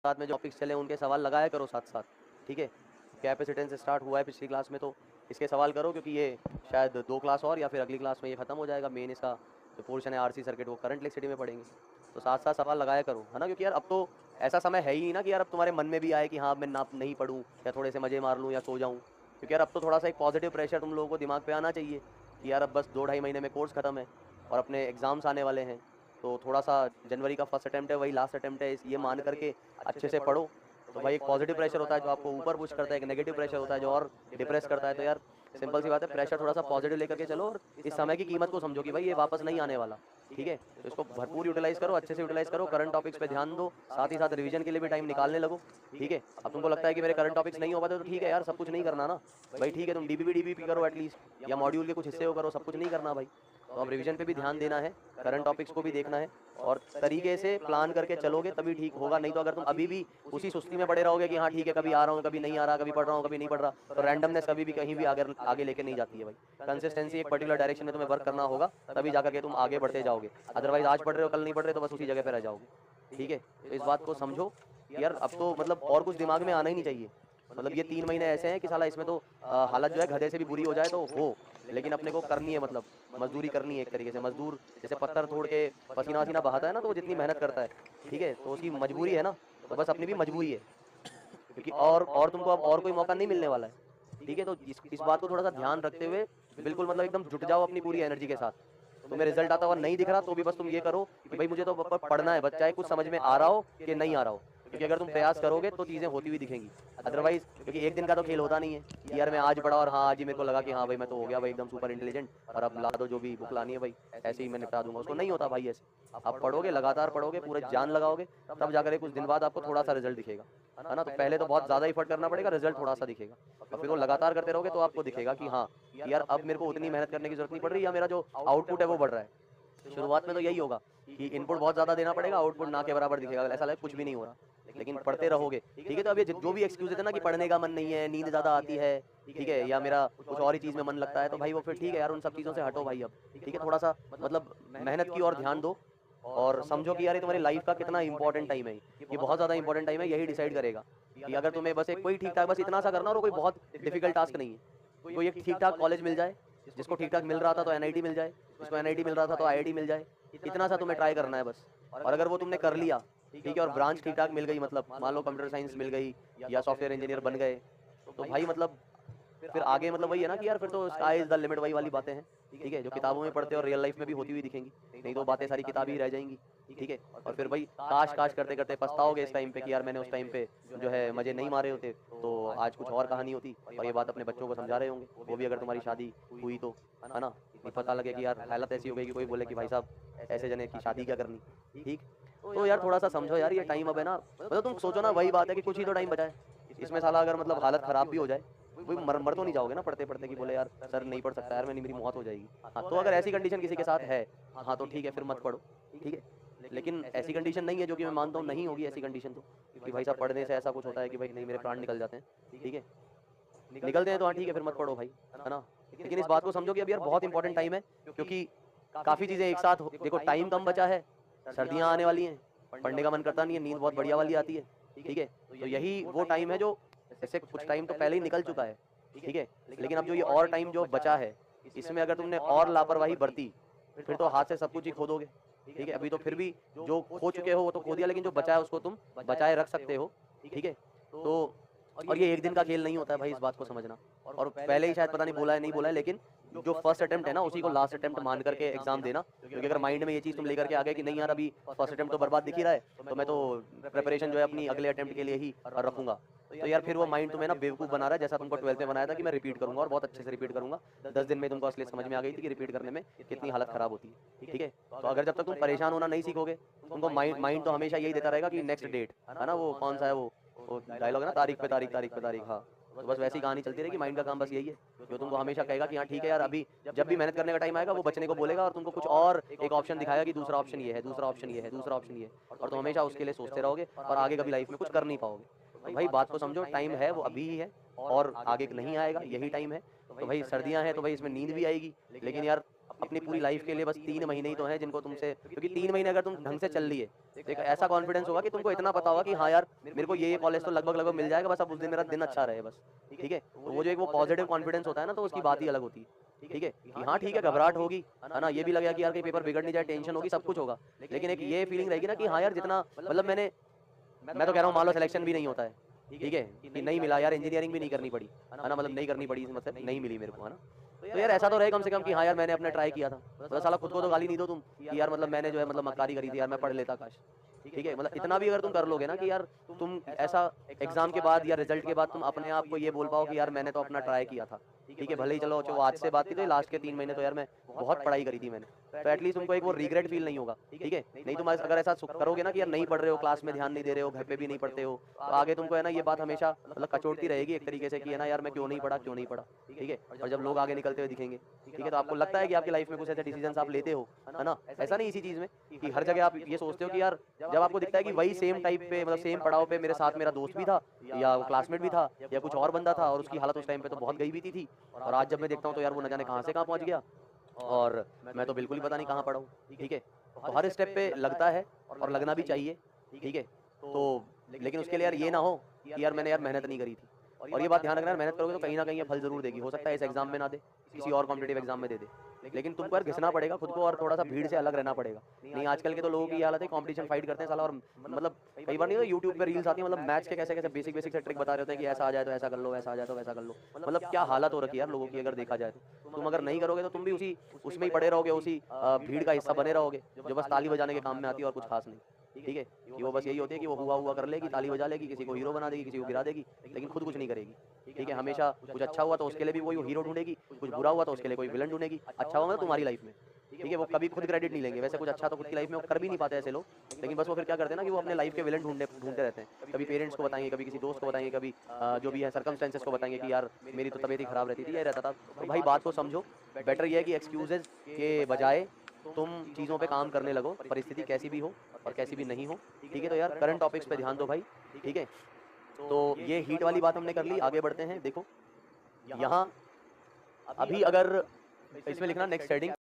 साथ में जो टॉपिक्स चले उनके सवाल लगाया करो साथ साथ, ठीक है। कैपेसिटेंस स्टार्ट हुआ है पिछली क्लास में, तो इसके सवाल करो, क्योंकि ये शायद 2 क्लास और या फिर अगली क्लास में ये खत्म हो जाएगा। मेन इसका जो पोर्शन है आरसी सर्किट वो करंट इलेक्ट्रिसिटी में पढ़ेंगे, तो साथ साथ सवाल लगाया करो, है ना। क्योंकि यार अब तो ऐसा समय है ही नहीं ना कि यार अब तुम्हारे मन में भी आए कि हाँ मैं ना नहीं पढ़ूँ या थोड़े से मजे मार लूँ या सो जाऊँ। क्योंकि यार अब तो थोड़ा सा एक पॉजिटिव प्रेशर तुम लोगों को दिमाग पे आना चाहिए कि यार अब बस 2-2.5 महीने में कोर्स खत्म है और अपने एग्जाम्स आने वाले हैं। तो थोड़ा सा जनवरी का फर्स्ट अटेम्प्ट है, वही लास्ट अटेम्प्ट है, ये मान करके अच्छे से पढ़ो। तो भाई एक पॉजिटिव प्रेशर होता है जो आपको ऊपर पुश करता है, एक नेगेटिव प्रेशर होता है जो और डिप्रेस करता है। तो यार सिंपल सी बात है, प्रेशर थोड़ा सा पॉजिटिव लेकर के चलो और इस समय की कीमत को समझो कि भाई ये वापस नहीं आने वाला, ठीक है। तो इसको भरपूर यूटिलाइज करो, अच्छे से यूटिलाइज करो, करंट टॉपिक्स पे ध्यान दो, साथ ही साथ रिवीजन के लिए भी टाइम निकालने लगो, ठीक है। अब तुमको लगता है कि मेरे करंट टॉपिक्स नहीं हो पाते, तो ठीक है यार, सब कुछ नहीं करना ना भाई, ठीक है। तुम डीबीपी करो एटलीस्ट, या मॉड्यूल के कुछ हिस्से हो करो, सब कुछ नहीं करना भाई। तो अब रिवीजन पे भी ध्यान देना है, करंट टॉपिक्स को भी देखना है और तरीके से प्लान करके चलोगे तभी ठीक होगा। नहीं तो अगर तुम अभी भी उसी सुस्ती में पड़े रहोगे कि हाँ ठीक है कभी आ रहा हूँ कभी नहीं आ रहा, कभी पढ़ रहा हूँ कभी नहीं पढ़ रहा, तो रैंडमनेस कभी भी कहीं भी आगे आगे लेके नहीं जाती है भाई। कंसिस्टेंसी एक पर्टिकुलर डायरेक्शन में तुम्हें वर्क करना होगा, तभी जाकर के तुम आगे बढ़ते जाओगे। अदरवाइज आज पढ़ रहे हो कल नहीं पढ़ रहे तो बस उसी जगह पे रह जाओगे, ठीक है। तो इस बात को समझो कि यार अब तो मतलब और कुछ दिमाग में आना ही नहीं चाहिए। मतलब ये 3 महीने ऐसे हैं कि साला इसमें तो हालत जो है गधे से भी बुरी हो जाए तो हो, लेकिन अपने को करनी है, मतलब मजदूरी करनी है एक तरीके से। मजदूर जैसे पत्थर तोड़ के पसीना वसीना बहाता है ना, तो वो जितनी मेहनत करता है, ठीक है, तो उसकी मजबूरी है ना, तो बस अपनी भी मजबूरी है, क्योंकि और तुमको अब और कोई मौका नहीं मिलने वाला है, ठीक है। तो इस बात को थोड़ा सा ध्यान रखते हुए बिल्कुल मतलब एकदम जुट जाओ अपनी पूरी एनर्जी के साथ। तुम्हें रिजल्ट आता हुआ नहीं दिख रहा तो भी बस तुम ये करो कि भाई मुझे तो पढ़ना है, बस चाहे कुछ समझ में आ रहा हो कि नहीं आ रहा हो, क्योंकि अगर तुम प्रयास करोगे तो चीज़ें होती हुई दिखेंगी। अदरवाइज क्योंकि एक दिन का तो खेल होता नहीं है कि यार मैं आज पढ़ा और हाँ आज ही मेरे को लगा कि हाँ भाई मैं तो हो गया भाई एकदम सुपर इंटेलिजेंट और अब ला दो जो भी बुक लानी है भाई ऐसे ही मैं निपटा दूंगा, उसको नहीं होता भाई ऐसे। आप पढ़ोगे, लगातार पढ़ोगे, पूरे जान लगाओगे, तब जाकर कुछ दिन बाद आपको थोड़ा सा रिजल्ट दिखेगा, है ना। तो पहले तो बहुत ज़्यादा एफर्ट करना पड़ेगा, रिजल्ट थोड़ा सा दिखेगा, और फिर वो लगातार करते रहोगे तो आपको दिखेगा कि हाँ कि यार अब मेरे को उतनी मेहनत करने की जरूरत नहीं पड़ रही, या मेरा जो आउटपुट है वो बढ़ रहा है। शुरुआत में तो यही होगा कि इनपुट बहुत ज़्यादा देना पड़ेगा, आउटपुट ना के बराबर दिखेगा, ऐसा लगे कुछ भी नहीं हो रहा, लेकिन पढ़ते रहोगे, ठीक है। तो अब ये जो भी एक्सक्यूज है ना कि पढ़ने का मन नहीं है, नींद ज़्यादा आती है, ठीक है, या मेरा कुछ और ही चीज़ में मन लगता है, तो भाई वो फिर ठीक है यार, उन सब चीज़ों से हटो भाई अब, ठीक है। थोड़ा सा मतलब मेहनत की ओर ध्यान दो और समझो कि यार ये तुम्हारी लाइफ का कितना इंपॉर्टेंट टाइम है, ये बहुत ज़्यादा इंपॉर्टेंट टाइम है। यही डिसाइड करेगा कि अगर तुम्हें बस एक कोई ठीक ठाक बस इतना सा करना और कोई बहुत डिफिकल्ट टास्क नहीं है, कोई एक ठीक ठाक कॉलेज मिल जाए, जिसको ठीक ठाक मिल रहा था तो एनआईटी मिल जाए, जिसको एनआईटी मिल रहा था तो आईआईटी मिल जाए, इतना सा तुम्हें ट्राई करना है बस। और अगर वो तुमने कर लिया, ठीक है, और ब्रांच ठीक ठाक मिल गई, मतलब मान लो कंप्यूटर साइंस मिल गई या सॉफ्टवेयर इंजीनियर बन गए, तो भाई मतलब फिर आगे मतलब वही है ना कि यार फिर तो स्काई इज द लिमिट वाली वाली बातें हैं, ठीक है, जो किताबों में पढ़ते और रियल लाइफ में भी होती हुई दिखेंगी। नहीं तो बातें सारी किताबी ही रह जाएंगी, ठीक है। और फिर भाई काश काश करते करते पछताओगे इस टाइम पे कि यार मैंने उस टाइम पे जो है मजे नहीं मारे होते, तो आज कुछ और कहानी होती। और ये बात अपने बच्चों को समझा रहे होंगे, वो भी अगर तुम्हारी शादी हुई तो, है ना, नहीं पता लगे कि यार हालत ऐसी हो गई कि कोई बोले कि भाई साहब ऐसे जने की शादी क्या करनी, ठीक। तो यार थोड़ा सा समझो यार, ये टाइम अब है ना, मतलब तुम सोचो ना, वही बात है कि कुछ ही तो टाइम बचा है, इसमें साला अगर मतलब हालत खराब भी हो जाए, वही मर तो नहीं जाओगे ना पढ़ते पढ़ते कि बोले यार सर नहीं पढ़ सकता यार मैं, मेरी मौत हो जाएगी। हाँ तो अगर ऐसी कंडीशन किसी के साथ है, हाँ तो ठीक है फिर मत पढ़ो, ठीक है। लेकिन ऐसी कंडीशन नहीं है, जो कि मैं मानता हूँ नहीं होगी ऐसी कंडीशन तो, कि भाई साहब पढ़ने से ऐसा कुछ होता है कि भाई नहीं मेरे प्राण निकल जाते हैं, ठीक है, निकलते हैं तो हाँ ठीक है फिर मत पढ़ो भाई, है ना। लेकिन इस बात को समझो कि अब यार बहुत इंपॉर्टेंट टाइम है, क्योंकि काफ़ी चीज़ें एक साथ देखो, टाइम कम बचा है, सर्दियाँ आने वाली हैं, पढ़ने का मन करता नहीं है, नींद बहुत बढ़िया वाली आती है, ठीक है। तो यही वो टाइम है जो जैसे कुछ टाइम तो पहले ही निकल चुका है, ठीक है, लेकिन अब जो ये और टाइम जो बचा है, इसमें अगर तुमने और लापरवाही बरती फिर तो हाथ से सब कुछ ही खो दोगे, ठीक है। अभी तो फिर भी जो खो चुके हो वो तो खो दिया, लेकिन जो बचा है उसको तुम बचाए रख सकते हो, ठीक है। तो और ये एक दिन का खेल नहीं होता है भाई, इस बात को समझना। और पहले ही शायद पता नहीं बोला है नहीं बोला है, लेकिन जो फर्स्ट अटेम्प्ट है ना उसी को लास्ट अटेम्प्ट मान करके एग्जाम देना, क्योंकि अगर माइंड में ये चीज़ तुम लेकर के आ गए कि नहीं यार अभी फर्स्ट अटेम्प्ट तो बर्बाद दिख ही रहा है, तो मैं तो प्रिपरेशन जो है अपनी अगले अटेम्प्ट के लिए ही रखूंगा, तो यार फिर वो माइंड तुम्हें ना बेवकूफ़ बना रहा है, जैसा तुमको 12th में बनाया था कि मैं रिपीट करूंगा और बहुत अच्छे से रिपीट करूंगा। 10 दिन में तुमको असली समझ में आ गई थी कि रिपीट करने में कितनी हालत खराब होती है, ठीक है। तो अगर जब तक तुम परेशान होना नहीं सीखोगे, तुमको माइंड माइंड तो हमेशा यही देता रहेगा कि नेक्स्ट डेट, है ना, वो कौन सा है वो डायलॉग है ना, तारीख पे तारीख तारीख पे तारीख, हाँ। तो बस वैसी कहानी चलती रहेगी, माइंड का काम बस यही है, जो तुमको हमेशा कहेगा कि हाँ ठीक है यार, अभी जब भी मेहनत करने का टाइम आएगा वो बचने को बोलेगा और तुमको कुछ और एक ऑप्शन दिखाएगा कि दूसरा ऑप्शन ये है, दूसरा ऑप्शन ये है, दूसरा ऑप्शन ये है, और तुम हमेशा उसके लिए सोचते रहोगे और आगे कभी लाइफ में कुछ कर नहीं पाओगे। तो भाई बात को समझो, टाइम है वो अभी ही है और आगे नहीं आएगा, यही टाइम है। तो भाई सर्दियाँ हैं तो भाई इसमें नींद भी आएगी, लेकिन यार अपनी पूरी लाइफ के लिए बस 3 महीने ही तो हैं जिनको तुमसे, क्योंकि 3 महीने अगर तुम ढंग से चल लिए, एक ऐसा कॉन्फिडेंस होगा कि तुमको इतना पता होगा कि हाँ यार मेरे को ये कॉलेज तो लगभग लगभग मिल जाएगा, बस अब उस दिन मेरा दिन अच्छा रहे बस, ठीक है। तो वो जो एक वो पॉजिटिव कॉन्फिडेंस होता है ना, तो उसकी बात ही अलग होती है, ठीक है। कि हाँ ठीक है, घबराहट होगी, है ना, ये भी लगेगा कि यार कहीं पेपर बिगड़ नहीं जाए, टेंशन होगी, सब कुछ होगा, लेकिन एक ये फीलिंग रहेगी ना कि हाँ यार जितना मतलब मैं तो कह रहा हूँ मान लो सिलेक्शन भी नहीं होता है, ठीक है, कि नहीं मिला यार, इंजीनियरिंग भी नहीं करनी पड़ी, है ना, मतलब नहीं करनी पड़ी मतलब नहीं मिली मेरे को, है ना, तो यार ऐसा तो रहे कम से कम कि हाँ यार मैंने अपने ट्राई किया था, मतलब साला खुद को तो गाली नहीं दो तुम कि यार मतलब मैंने जो है मतलब मक्कारी करी थी यार, मैं पढ़ लेता काश, ठीक है। मतलब इतना भी अगर तुम कर लोगे ना कि यार तुम ऐसा एग्जाम के बाद या रिजल्ट के बाद तुम अपने आप को ये बोल पाओ कि यार मैंने तो अपना ट्राई किया था, ठीक है, भले ही चलो जो आज से बात की तो लास्ट के 3 महीने तो यार मैं बहुत पढ़ाई करी थी मैंने, तो एटलीस्ट तुमको एक वो रिग्रेट फील नहीं होगा, ठीक है। नहीं तुम अगर ऐसा करोगे ना कि यार नहीं पढ़ रहे हो, क्लास में ध्यान नहीं दे रहे हो, घर पे भी नहीं पढ़ते हो, तो आगे तुमको है ना ये बात हमेशा मतलब कचोटती रहेगी एक तरीके से कि है ना यार मैं क्यों नहीं पढ़ा, क्यों नहीं पढ़ा, ठीक है। और जब लोग आगे निकलते हुए दिखेंगे, ठीक है, तो आपको लगता है कि आपकी लाइफ में कुछ ऐसे डिसीजंस आप लेते हो, है ना, ऐसा नहीं इसी चीज़ में कि हर जगह आप ये सोचते हो कि यार जब आपको दिखता है कि वही सेम टाइप पे मतलब सेम पड़ाव पे मेरे साथ मेरा दोस्त भी था या वो क्लासमेट भी था या कुछ और बंदा था और उसकी हालत उस टाइम पे तो बहुत गई भी थी, और आज जब मैं देखता हूँ तो यार वो न जाने कहाँ से कहाँ पहुँच गया और मैं तो बिल्कुल ही पता नहीं कहाँ पड़ा हूँ, ठीक है। तो हर स्टेप पे लगता है और लगना भी चाहिए, ठीक है। तो लेकिन उसके लिए यार ये ना हो कि यार मैंने यार मेहनत नहीं करी थी, और ये बात ध्यान रखना यार, मेहनत करोगे तो कहीं ना कहीं ये फल जरूर देगी, हो सकता है इस एग्जाम में ना दे, किसी और कॉम्पिटेटिव एग्जाम में दे दे, लेकिन तुमको यार घिसना पड़ेगा खुद को और थोड़ा सा भीड़ से अलग रहना पड़ेगा। नहीं आजकल के तो लोगों की ये हालत है, कॉम्पिटिशन फाइट करते हैं साला, और मतलब कई बार नहीं तो यूट्यूब पे रील्स आती है, मतलब मैथ्स के कैसे कैसे बेसिक बेसिक से ट्रिक बता रहे होते हैं कि ऐसा आ जाए तो ऐसा कर लो, ऐसा आ जाए तो वैसा कर लो, मतलब क्या हालत हो रखी है यार लोगों की अगर देखा जाए तो। तुम अगर नहीं करोगे तो तुम भी उसी उसमें ही पड़े रहोगे, उसी भीड़ का हिस्सा बने रहोगे जो बस ताली बजाने के काम में आती है और कुछ खास नहीं, ठीक है। कि वो बस यही होती है कि वो हुआ हुआ कर लेगी, ताली बजा लेगी, किसी को हीरो बना देगी, किसी को गिरा देगी, लेकिन खुद कुछ नहीं करेगी, ठीक है। हमेशा कुछ अच्छा हुआ तो उसके लिए भी वही हीरो ढूंढेगी, कुछ बुरा हुआ तो उसके लिए कोई विलन ढूंढेगी, अच्छा हुआ मतलब तुम्हारी लाइफ में, ठीक है, वो कभी खुद क्रेडिट नहीं लेंगे। वैसे कुछ अच्छा तो खुद की लाइफ में वो कर भी नहीं पाते ऐसे लोग, लेकिन बस वो फिर क्या करते हैं ना कि वो अपने लाइफ के विलन ढूंढते रहते हैं, कभी पेरेंट्स को बताएंगे, कभी किसी दोस्त को बताएंगे, कभी जो भी है सर्कमस्टेंसेस को बताएंगे कि यार मेरी तो तबीयत ही खराब रहती थी, ये रहता था, तो भाई बात को समझो। बेटर ये है कि एक्सक्यूजेज के बजाय तुम चीज़ों पे काम करने लगो, परिस्थिति कैसी भी हो और कैसी भी नहीं हो, ठीक है। तो यार करंट टॉपिक्स पे ध्यान दो भाई, ठीक है। तो ये हीट वाली बात हमने कर ली, आगे बढ़ते हैं। देखो यहाँ अभी अगर इसमें लिखना नेक्स्ट हेडिंग